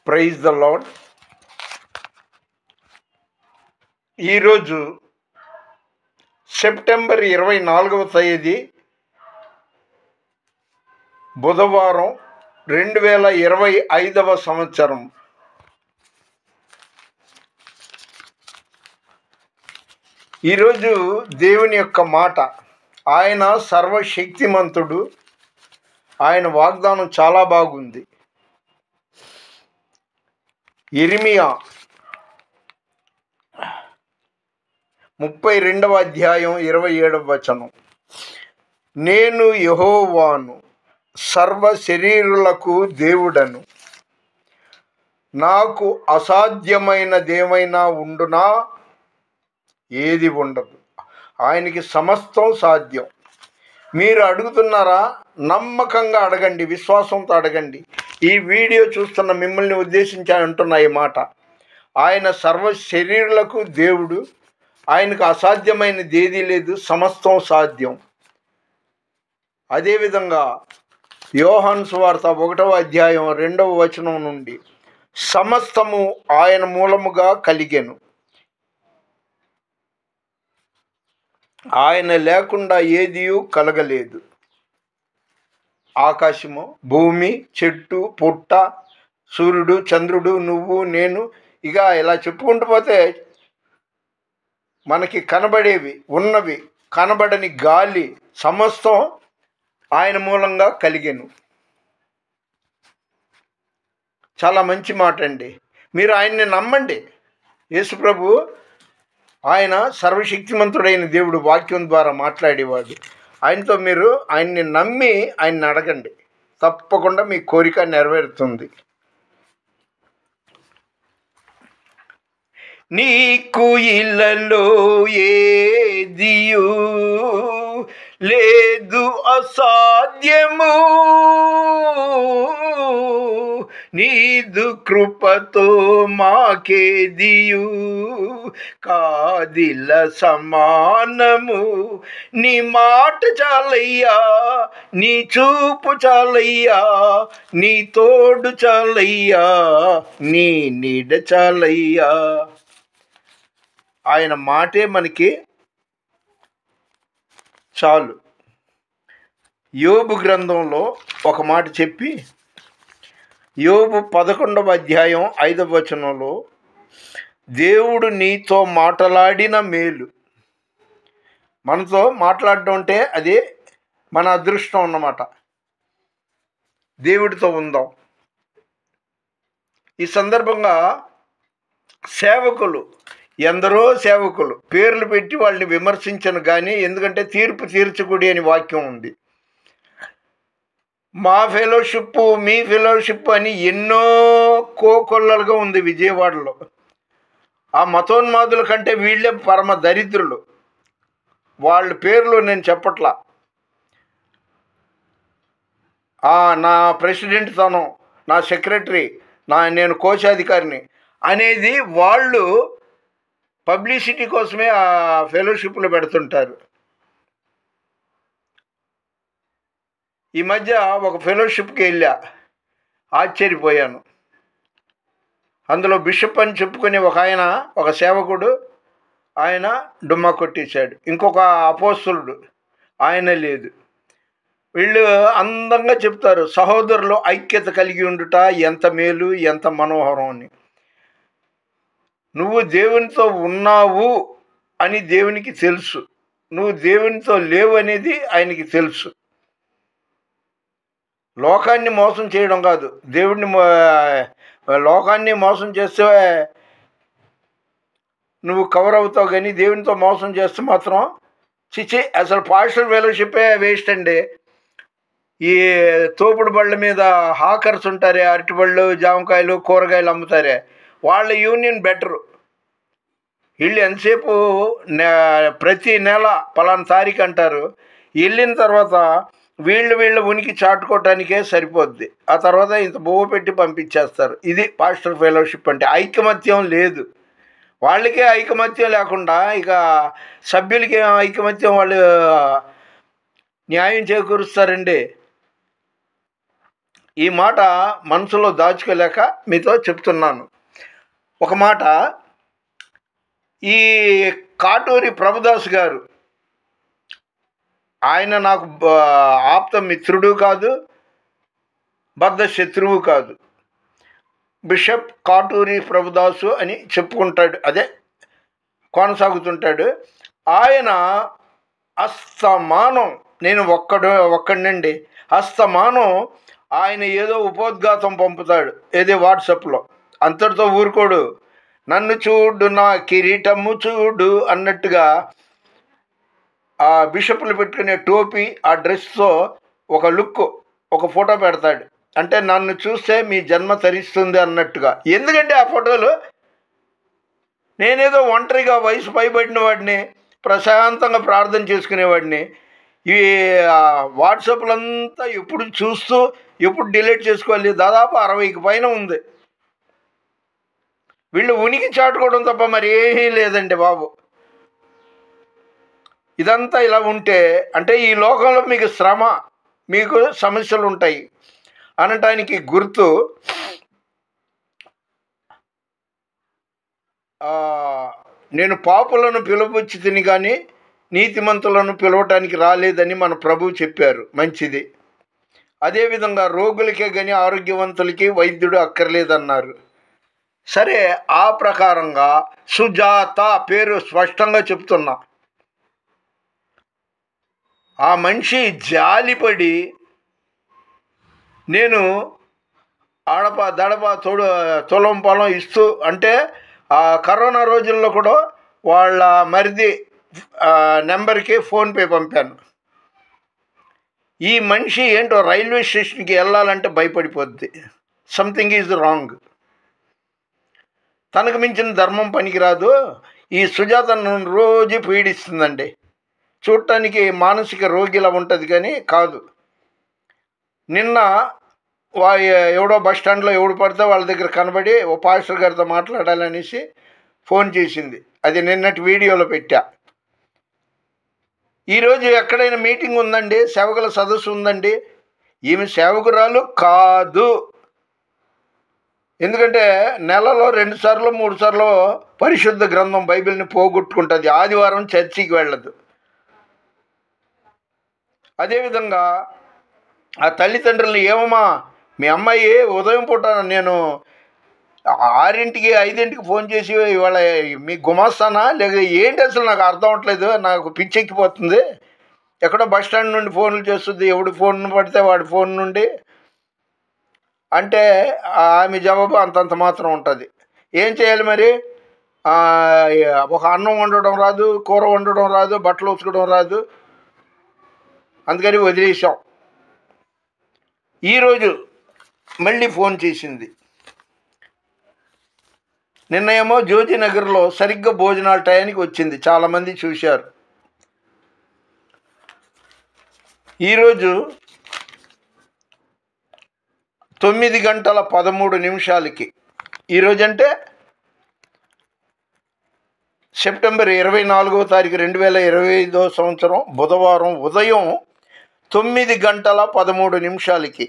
Praise the Lord. ఈరోజు September 24వ తేదీ బుధవారం 2025వ సంవత్సరం. ఈరోజు దేవుని యొక్క మాట, ఆయన సర్వశక్తిమంతుడు, ఆయన వాగ్దానం చాలా బాగుంది. యిర్మీయా 32వ అధ్యాయం 27వ వచనం. నేను యెహోవాను, సర్వ శరీరులకు దేవుడను, నాకు అసాధ్యమైనదేమైనా ఉండునా? ఏది ఉండదు. ఆయనకి సమస్తం సాధ్యం. మీరు అడుగుతున్నారా? నమ్మకంగా అడగండి, విశ్వాసంతో అడగండి. ఈ వీడియో చూస్తున్న మిమ్మల్ని ఉద్దేశించి అంటున్న ఈ మాట, ఆయన సర్వ శరీరులకు దేవుడు, ఆయనకు అసాధ్యమైనది ఏదీ లేదు, సమస్తం సాధ్యం. అదేవిధంగా యోహాను సువార్త 1వ అధ్యాయం 2వ వచనం నుండి, సమస్తము ఆయన మూలముగా కలిగెను, ఆయన లేకుండా ఏదియూ కలగలేదు. ఆకాశము, భూమి, చెట్టు, పుట్ట, సూర్యుడు, చంద్రుడు, నువ్వు, నేను, ఇక ఇలా చెప్పుకుంటూ పోతే మనకి కనబడేవి, ఉన్నవి, కనబడని గాలి, సమస్తం ఆయన మూలంగా కలిగెను. చాలా మంచి మాట అండి. మీరు ఆయన్ని నమ్మండి. యేసుప్రభు ఆయన సర్వశక్తిమంతుడైన దేవుడు, వాక్యం ద్వారా మాట్లాడేవాడు. ఆయనతో మీరు ఆయన్ని నమ్మి ఆయన్ని అడగండి, తప్పకుండా మీ కోరిక నెరవేరుతుంది. నీకు ఇళ్ళలో ఏదియు లేదు అసాధ్యము, నీదు కృపతో మాకేదియు కాదిల సమానము. నీ మాట చాలయ్యా, నీ చూపు చాలయ్యా, నీ తోడు చాలయ్యా, నీ నీడ చాలయ్యా. ఆయన మాటే మనకి చాలు. యోబు గ్రంథంలో ఒక మాట చెప్పి, యోబు 11వ అధ్యాయం 5వ వచనంలో, దేవుడు నీతో మాట్లాడిన మేలు. మనతో మాట్లాడడం అంటే అది మన అదృష్టం అన్నమాట. దేవుడితో ఉందాం. ఈ సందర్భంగా సేవకులు, ఎందరో సేవకులు పేర్లు పెట్టి వాళ్ళని విమర్శించను కానీ, ఎందుకంటే తీర్పు తీర్చకుడి అని వాక్యం ఉంది. మా ఫెలోషిప్, మీ ఫెలోషిప్ అని ఎన్నో కోకొల్లలుగా ఉంది విజయవాడలో. ఆ మతోన్మాదుల కంటే వీళ్ళే పరమ దరిద్రులు. వాళ్ళ పేర్లు నేను చెప్పట్లా. నా ప్రెసిడెంట్ తనం, నా సెక్రటరీ, నేను కోశాధికారిని అనేది వాళ్ళు పబ్లిసిటీ కోసమే ఆ ఫెలోషిప్లు పెడుతుంటారు. ఈ మధ్య ఒక ఫెలోషిప్కి వెళ్ళా, ఆశ్చర్యపోయాను. అందులో బిషప్ అని చెప్పుకునే ఒక సేవకుడు, ఆయన డుమ్మా కొట్టేశాడు. ఇంకొక అపోస్తలుడు, ఆయన లేదు. వీళ్ళు అందంగా చెప్తారు, సహోదరులు ఐక్యత కలిగి ఉండుట ఎంత మేలు, ఎంత మనోహరం అని. నువ్వు దేవునితో ఉన్నావు అని దేవునికి తెలుసు, నువ్వు దేవునితో లేవు అనేది ఆయనకి తెలుసు. లోకాన్ని మోసం చేయడం కాదు, దేవుడిని లోకాన్ని మోసం చేస్తే నువ్వు కవర్ అవుతావు, కానీ దేవునితో మోసం చేస్తే మాత్రం చిచి. అసలు పాస్టర్ ఫెలోషిప్పే వేస్ట్ అండి. ఈ తోపుడు బళ్ళ మీద హాకర్స్ ఉంటారే, అరటిబళ్ళు, జామకాయలు, కూరగాయలు అమ్ముతారే, వాళ్ళ యూనియన్ బెటరు. వీళ్ళు ఎంతసేపు ప్రతి నెల పలానా తారీఖు అంటారు, వెళ్ళిన తర్వాత వీళ్ళ ఉనికి చాటుకోవటానికే సరిపోద్ది. ఆ తర్వాత ఇంత బొవ్వ పెట్టి పంపించేస్తారు. ఇది పాస్టర్ ఫెలోషిప్ అంటే. ఐకమత్యం లేదు. వాళ్ళకే ఐకమత్యం లేకుండా ఇక సభ్యులకి ఐకమత్యం వాళ్ళు న్యాయం చేకూరుస్తారండి. ఈ మాట మనసులో దాచుకోలేక మీతో చెప్తున్నాను. ఒక మాట, ఈ కాటూరి ప్రభుదాస్ గారు, ఆయన నాకు ఆప్త మిత్రుడు కాదు, బద్ధ శత్రువు కాదు. బిషప్ కాటూరి ప్రభుదాసు అని చెప్పుకుంటాడు, అదే కొనసాగుతుంటాడు. ఆయన అస్తమానం, నేను ఒక్కడినండి, అస్తమానం ఆయన ఏదో ఉపోద్ఘాతం పంపుతాడు, ఏదో వాట్సాప్లో. అంతటితో ఊరుకోడు. నన్ను చూడు, నా కిరీటము చూడు అన్నట్టుగా ఆ బిషప్లు పెట్టుకునే టోపీ, ఆ డ్రెస్తో ఒక లుక్, ఒక ఫోటో పెడతాడు. అంటే నన్ను చూస్తే మీ జన్మ తరిస్తుంది అన్నట్టుగా. ఎందుకంటే ఆ ఫోటోలు నేనేదో ఒంటరిగా వయసు పైబడిన వాడిని, ప్రశాంతంగా ప్రార్థన చేసుకునేవాడిని. ఈ వాట్సాప్లంతా ఎప్పుడు చూస్తూ ఎప్పుడు డిలీట్ చేసుకోవాలి, దాదాపు 60కి పైన ఉంది. వీళ్ళు ఉనికి చాటుకోవడం తప్ప మరి ఏమీ లేదండి బాబు. ఇదంతా ఇలా ఉంటే, అంటే ఈ లోకంలో మీకు శ్రమ, మీకు సమస్యలు ఉంటాయి అనటానికి గుర్తు నేను పాపులను పిలువచ్చి తిని కానీ నీతిమంతులను పిలవటానికి రాలేదని మన ప్రభువు చెప్పారు. మంచిది. అదేవిధంగా రోగులకే కానీ ఆరోగ్యవంతులకి వైద్యుడు అక్కర్లేదన్నారు. సరే, ఆ ప్రకారంగా సుజాత పేరు స్పష్టంగా చెప్తున్నా. ఆ మనిషి జాలిపడి నేను అడప దడప తులం పొలం ఇస్తూ, అంటే ఆ కరోనా రోజుల్లో కూడా వాళ్ళ మరిది నెంబర్కి ఫోన్పే పంపాను. ఈ మనిషి ఏంటో రైల్వే స్టేషన్కి వెళ్ళాలంటే భయపడిపోద్ది. Something is wrong. తనకు మించిన ధర్మం పనికిరాదు. ఈ సుజాత నన్ను రోజు పీడిస్తుందండి. చూడటానికి మానసిక రోగిలా ఉంటుంది కానీ కాదు. నిన్న ఎవడో బస్ స్టాండ్లో ఎవడు పడితే వాళ్ళ దగ్గర కనబడి ఓ పాస్టర్ గారితో మాట్లాడాలనేసి ఫోన్ చేసింది. అది నిన్నటి వీడియోలో పెట్టా. ఈరోజు ఎక్కడైనా మీటింగ్ ఉందండి, సేవకుల సదస్సు ఉందండి, ఈమె సేవకురాలు కాదు. ఎందుకంటే నెలలో 2 సార్లు 3 సార్లు పరిశుద్ధ గ్రంథం బైబిల్ని పోగొట్టుకుంటుంది. ఆదివారం చర్చికి వెళ్ళదు. అదేవిధంగా ఆ తల్లిదండ్రులను, ఏమమ్మా మీ అమ్మాయి ఉదయం పూట నేను 6ంటికి 5ంటికి ఫోన్ చేసి ఇవాళ మీ గుమాస్తానా లేక ఏంటి అసలు నాకు అర్థం అవ్వట్లేదు, నాకు పిచ్చెక్కిపోతుంది, ఎక్కడో బస్ స్టాండ్ నుండి ఫోన్లు చేస్తుంది, ఎవడి ఫోన్ పడితే వాడి ఫోన్ నుండి అంటే ఆమె జవాబు అంతంత మాత్రం ఉంటుంది. ఏం చేయాలి మరి? ఒక అన్నం వండడం రాదు, కూర వండడం రాదు, బట్టలు ఉతకడం రాదు, అందుకని వదిలేసాం. ఈరోజు మళ్ళీ ఫోన్ చేసింది. నిన్నయేమో జ్యోతినగర్లో సరిగ్గా భోజనాల టయానికి వచ్చింది, చాలామంది చూశారు. ఈరోజు 9:13 ఈరోజు అంటే సెప్టెంబర్ 24వ తారీఖు 2025వ సంవత్సరం బుధవారం ఉదయం 9:13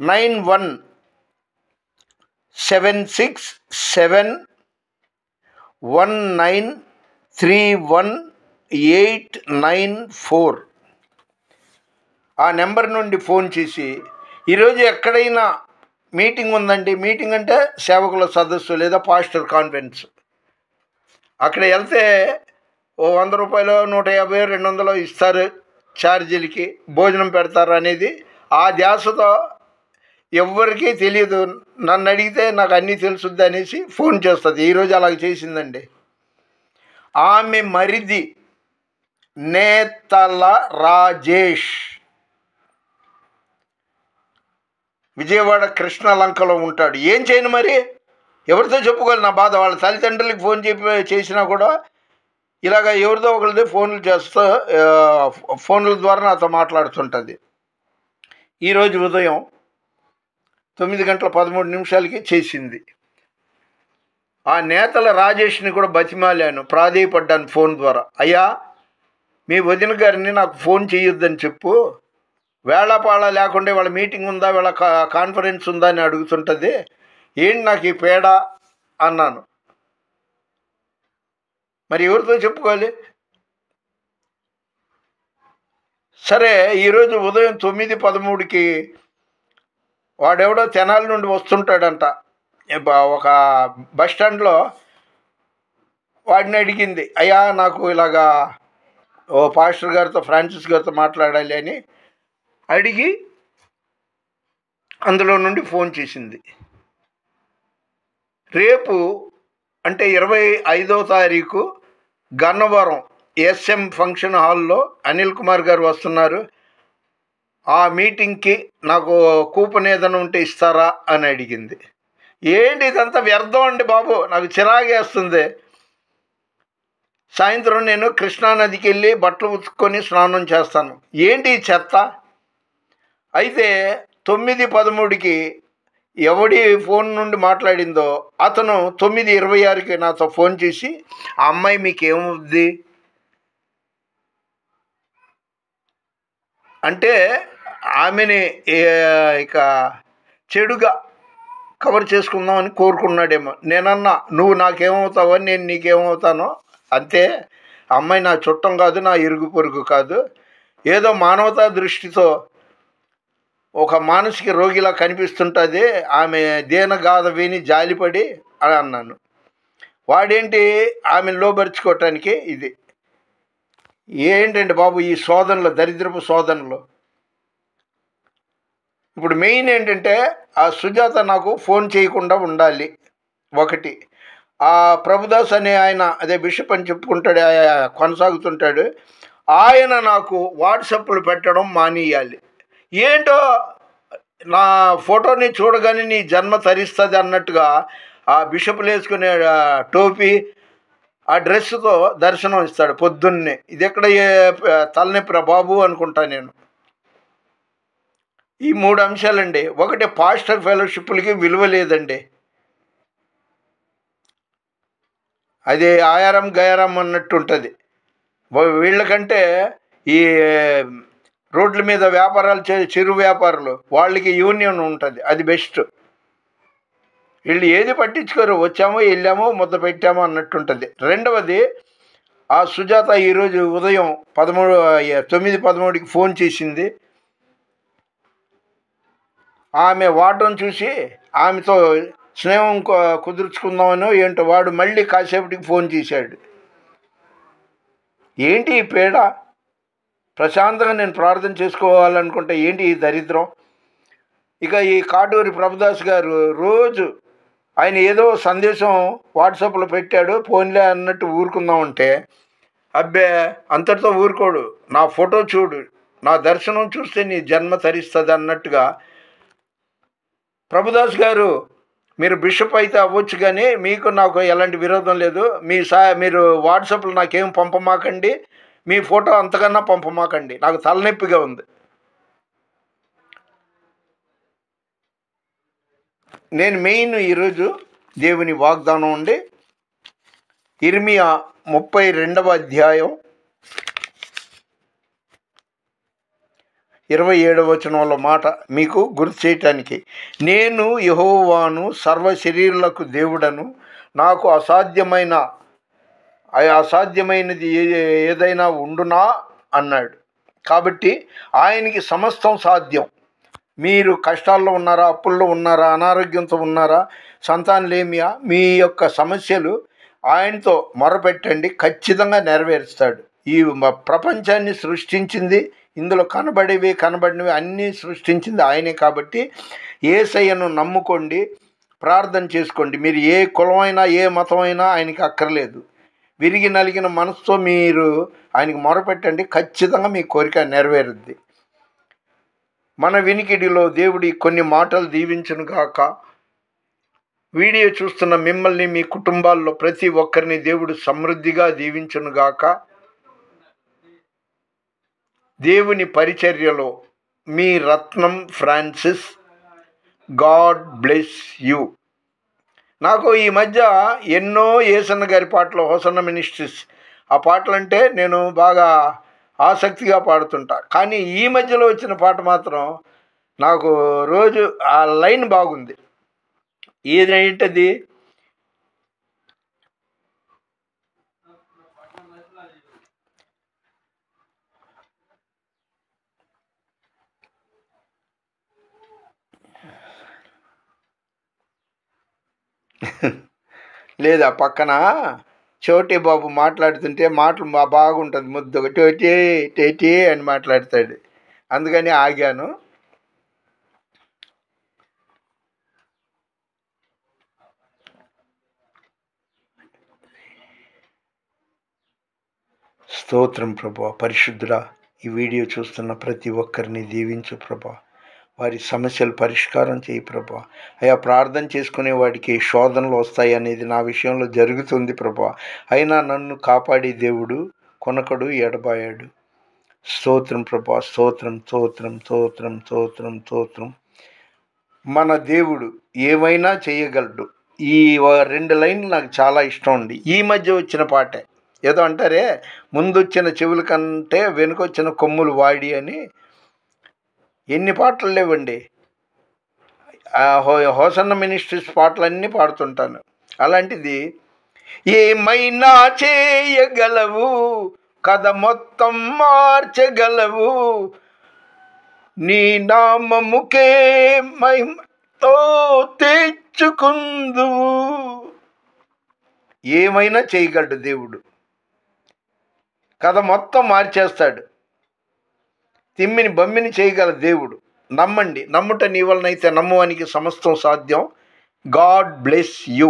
917619318994 ఆ నెంబర్ నుండి ఫోన్ చేసి, ఈరోజు ఎక్కడైనా మీటింగ్ ఉందండి, మీటింగ్ అంటే సేవకుల సదస్సు లేదా పాస్టర్ కాన్ఫరెన్స్, అక్కడ వెళ్తే ఓ 100 రూపాయలు 150 200 ఇస్తారు ఛార్జీలకి, భోజనం పెడతారు అనేది ఆ ధ్యాసతో ఎవ్వరికీ తెలియదు. నన్ను అడిగితే నాకు అన్నీ తెలుసుద్ది అనేసి ఫోన్ చేస్తుంది. ఈరోజు అలాగ చేసిందండి. ఆమె మరిది నేతల రాజేష్ విజయవాడ కృష్ణలంకలో ఉంటాడు. ఏం చేయను మరి, ఎవరితో చెప్పుకోవాలి నా బాధ? వాళ్ళ తల్లిదండ్రులకి ఫోన్ చేసినా కూడా ఇలాగ ఎవరిదో ఒకరితో ఫోన్లు చేస్తూ ఫోన్ల ద్వారా నాతో మాట్లాడుతుంటుంది. ఈరోజు ఉదయం 9:13 చేసింది. ఆ నేతల రాజేష్ని కూడా బతిమాలాను, ప్రాధేయపడ్డాను ఫోన్ ద్వారా. అయ్యా, మీ వదిన గారిని నాకు ఫోన్ చేయొద్దని చెప్పు, వేళాపాళ లేకుండా వాళ్ళ మీటింగ్ ఉందా, వాళ్ళ కాన్ఫరెన్స్ ఉందా అని అడుగుతుంటుంది. ఏంటి నాకు ఈ పేడ అన్నాను. మరి ఎవరితో చెప్పుకోవాలి? సరే, ఈరోజు ఉదయం 9:13కి వాడెవడో తెనాలి నుండి వస్తుంటాడంట. ఒక బస్ స్టాండ్లో వాడిని అడిగింది, అయ్యా నాకు ఇలాగా ఓ పాస్టర్ గారితో, ఫ్రాన్సిస్ గారితో మాట్లాడాలి అని అడిగి అందులో నుండి ఫోన్ చేసింది. రేపు అంటే 25వ తారీఖు గన్నవరం ఎస్ఎం ఫంక్షన్ హాల్లో అనిల్ కుమార్ గారు వస్తున్నారు. ఆ మీటింగ్కి నాకు కూపన్ ఏదైనా ఉంటే ఇస్తారా అని అడిగింది. ఏంటి ఇదంతా వ్యర్థం అండి బాబు, నాకు చిరాగేస్తుంది. సాయంత్రం నేను కృష్ణానదికి వెళ్ళి బట్టలు ఉతుక్కొని స్నానం చేస్తాను. ఏంటి ఈ చెత్త? అయితే 9:13కి ఎవడి ఫోన్ నుండి మాట్లాడిందో అతను 9:26కి నాతో ఫోన్ చేసి, ఆ అమ్మాయి మీకేమవుద్ది అంటే ఆమెని ఇక చెడుగా కవర్ చేసుకుందామని కోరుకున్నాడేమో. నేనన్నా, నువ్వు నాకేమవుతావో నేను నీకేమవుతానో అంతే. అమ్మాయి నా చుట్టం కాదు, నా ఇరుగు పొరుగు కాదు. ఏదో మానవతా దృష్టితో ఒక మానసిక రోగిలా కనిపిస్తుంటుంది, ఆమె దీనగాథ విని జాలిపడి అని అన్నాను. వాడేంటి ఆమెను లోబరుచుకోవటానికి ఇది. ఏంటండి బాబు ఈ శోధనలు, దరిద్రపు శోధనలు. ఇప్పుడు మెయిన్ ఏంటంటే ఆ సుజాత నాకు ఫోన్ చేయకుండా ఉండాలి ఒకటి. ఆ ప్రభుదాస్ అనే ఆయన, అదే బిషప్ అని చెప్పుకుంటాడు, కొనసాగుతుంటాడు, ఆయన నాకు వాట్సాప్లు పెట్టడం మానేయాలి. ఏంటో నా ఫోటోని చూడగానే నీ జన్మ తరిస్తుంది అన్నట్టుగా ఆ బిషప్లు వేసుకునే టోపీ, ఆ డ్రెస్సుతో దర్శనం ఇస్తాడు పొద్దున్నే. ఇది ఎక్కడ తలనొప్పిరా బాబు అనుకుంటా నేను. ఈ 3 అంశాలండి. ఒకటి, పాస్టర్ ఫెలోషిప్లకి విలువ లేదండి. అది ఆయారం గయారం అన్నట్టు ఉంటుంది. వీళ్ళకంటే ఈ రోడ్ల మీద వ్యాపారాలు చిరు వ్యాపారులు, వాళ్ళకి యూనియన్ ఉంటుంది, అది బెస్ట్. వీళ్ళు ఏది పట్టించుకోరు, వచ్చామో వెళ్ళామో ముద్ద పెట్టామో అన్నట్టుంటుంది. రెండవది, ఆ సుజాత ఈరోజు ఉదయం 9:13కి ఫోన్ చేసింది. ఆమె వాడడం చూసి ఆమెతో స్నేహం కుదుర్చుకుందామనో ఏంటో వాడు మళ్ళీ కాసేపటికి ఫోన్ చేశాడు. ఏంటి ఈ పేడ? ప్రశాంతంగా నేను ప్రార్థన చేసుకోవాలనుకుంటే ఏంటి ఈ దరిద్రం? ఇక ఈ కాటూరి ప్రభుదాస్ గారు రోజు ఆయన ఏదో సందేశం వాట్సాప్లో పెట్టాడు, ఫోన్లే అన్నట్టు ఊరుకుందామంటే, అబ్బే అంతటితో ఊరుకోడు. నా ఫోటో చూడు, నా దర్శనం చూస్తే నీ జన్మ తరిస్తుంది అన్నట్టుగా. ప్రభుదాస్ గారు, మీరు బిషప్ అయితే అవ్వచ్చు, కానీ మీకు నాకు ఎలాంటి విరోధం లేదు. మీరు వాట్సాప్లో నాకేం పంపమాకండి, మీ ఫోటో అంతకన్నా పంపమాకండి, నాకు తలనొప్పిగా ఉంది. నేను మెయిన్ ఈరోజు దేవుని వాగ్దానం ఉండి ఇర్మియా 32వ అధ్యాయం 27వ వచనంలో మాట మీకు గుర్తు చేయటానికి, నేను యెహోవాను, సర్వ శరీరులకు దేవుడను, నాకు అసాధ్యమైనది ఏదైనా ఉండునా అన్నాడు. కాబట్టి ఆయనకి సమస్తం సాధ్యం. మీరు కష్టాల్లో ఉన్నారా, అప్పుల్లో ఉన్నారా, అనారోగ్యంతో ఉన్నారా, సంతానలేమియా, మీ యొక్క సమస్యలు ఆయనతో మొరపెట్టండి, ఖచ్చితంగా నెరవేరుస్తాడు. ఈ ప్రపంచాన్ని సృష్టించింది, ఇందులో కనబడినవి అన్నీ సృష్టించింది ఆయనే. కాబట్టి యేసయ్యను నమ్ముకోండి, ప్రార్థన చేసుకోండి. మీరు ఏ కులమైనా ఏ మతమైనా ఆయనకి అక్కర్లేదు. విరిగి నలిగిన మనసుతో మీరు ఆయనకి మొరపెట్టండి, ఖచ్చితంగా మీ కోరిక నెరవేరుద్ది. మన వినికిడిలో దేవుడి కొన్ని మాటలు దీవించును గాక. వీడియో చూస్తున్న మిమ్మల్ని, మీ కుటుంబాల్లో ప్రతి ఒక్కరిని దేవుడు సమృద్ధిగా దీవించును గాక. దేవుని పరిచర్యలో మీ రత్నం ఫ్రాన్సిస్. God bless you. నాకు ఈ మధ్య ఎన్నో యేసన్న గారి పాటలు, హోసన్న మినిస్ట్రీస్, ఆ పాటలు అంటే నేను బాగా ఆసక్తిగా పాడుతుంటా. కానీ ఈ మధ్యలో వచ్చిన పాట మాత్రం నాకు రోజు ఆ లైన్ బాగుంది. ఏదేంటది? లేదా పక్కన చోటీ బాబు మాట్లాడుతుంటే మాటలు బాగుంటుంది, ముద్దుగా టోటీ టేటీ అని మాట్లాడతాడు. అందుకని ఆగాను. స్తోత్రం ప్రభా. పరిశుద్ధుడా, ఈ వీడియో చూస్తున్న ప్రతి ఒక్కరిని దీవించు ప్రభా. వారి సమస్యలు పరిష్కారం చేయి ప్రభా. అయా, ప్రార్థన చేసుకునే వాడికి శోధనలు వస్తాయి అనేది నా విషయంలో జరుగుతుంది ప్రభా. అయినా నన్ను కాపాడే దేవుడు కొనకడు, ఎడబాయాడు. స్తోత్రం ప్రభా. స్తోత్రం, స్తోత్రం, స్తోత్రం, స్తోత్రం, స్తోత్రం. మన దేవుడు ఏమైనా చేయగలడు. ఈ 2 లైన్లు నాకు చాలా ఇష్టం అండి. ఈ మధ్య వచ్చిన పాటే. ఏదో అంటారే, ముందొచ్చిన చెవుల కంటే వెనుకొచ్చిన కొమ్ములు వాడి అని. ఎన్ని పాటలు లేవండి. హోసన్న మినిస్ట్రీస్ పాటలన్నీ పాడుతుంటాను. అలాంటిది ఏమైనా చేయగలవు, కథ మొత్తం మార్చగలవు, నీ నామముకే మహిమతో తెచ్చుకుందువు. ఏమైనా చేయగలడు దేవుడు. కథ మొత్తం మార్చేస్తాడు. తిమ్మిని బమ్మిని చేయగల దేవుడు. నమ్మండి. నమ్ముట నీ వలనైతే నమ్మువానికి సమస్తం సాధ్యం. God bless you.